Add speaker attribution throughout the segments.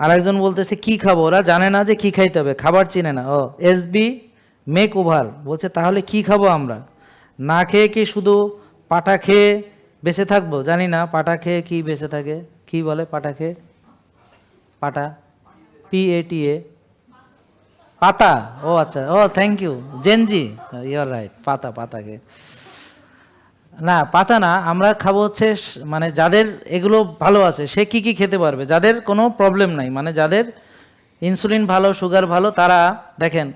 Speaker 1: আরেকজন বলতেছে কি খাবো, ওরা জানে না যে কি খাইতে হবে, খাবার চিনে না। ও এসবি মেক ওভার বলছে তাহলে কি খাবো আমরা? না খেয়ে কি শুধু পাটা খেয়ে বেঁচে থাকবো? জানি না পাটা খেয়ে কি বেঁচে থাকে, কি বলে পাটা খেয়ে? পাটা, PATA, পাতা। ও আচ্ছা, ও thank you gen Z, you are right, পাতা, পাতা খেয়ে। না পাতা না, আমরা খাবো হচ্ছে মানে যাদের এগুলো ভালো আছে সে কি কি খেতে পারবে, যাদের কোনো প্রবলেম নাই, মানে যাদের ইনসুলিন ভালো, সুগার ভালো, তারা দেখেন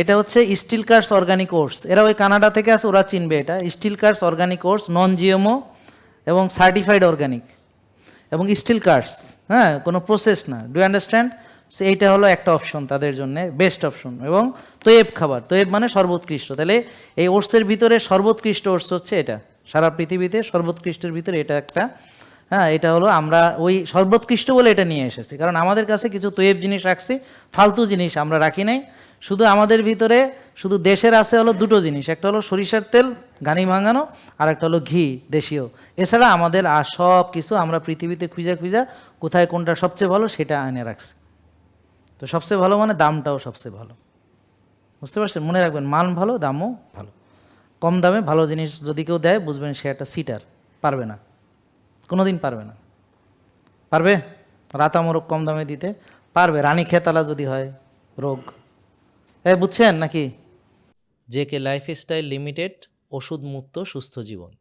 Speaker 1: এটা হচ্ছে স্টিল কার্স অর্গানিক ওটস, এরা ওই কানাডা থেকে আছে, ওরা চিনবে এটা। Steel cuts organic oats, non GMO এবং সার্টিফাইড অর্গানিক এবং স্টিল কার্স, হ্যাঁ, কোনো প্রসেস না। Do understand? সো এইটা হলো একটা অপশন তাদের জন্য, বেস্ট অপশন। এবং তৈব খাবার, তৈব মানে সর্বোৎকৃষ্ট, তাহলে এই ওটসের ভিতরে সর্বোৎকৃষ্ট ওটস হচ্ছে এটা, সারা পৃথিবীতে সর্বোৎকৃষ্টের ভিতরে এটা একটা। হ্যাঁ, এটা হলো আমরা ওই সর্বোৎকৃষ্ট বলে এটা নিয়ে এসেছি, কারণ আমাদের কাছে কিছু তৈব জিনিস রাখছি, ফালতু জিনিস আমরা রাখি নাই। শুধু আমাদের ভিতরে শুধু দেশের আছে হলো দুটো জিনিস, একটা হলো সরিষার তেল ঘানি ভাঙানো, আর একটা হলো ঘি দেশীয়। এছাড়া আমাদের আর সব কিছু আমরা পৃথিবীতে খুঁজা খুঁজা কোথায় কোনটা সবচেয়ে ভালো সেটা এনে রাখছি। তো সবচেয়ে ভালো মানে দামটাও সবচেয়ে ভালো, বুঝতে পারছেন? মনে রাখবেন, মান ভালো, দামও ভালো। কম দামে ভালো জিনিস যদি কেউ দেয় বুঝবেন সে একটা সিটার, পারবে না, কোনো দিন পারবে না। পারবে রাতামরক কম দামে দিতে? পারবে রানী খেতালা যদি হয় রোগ। বুঝছেন নাকি? জেকে লাইফস্টাইল লিমিটেড, ওষুধ মুক্ত সুস্থ জীবন।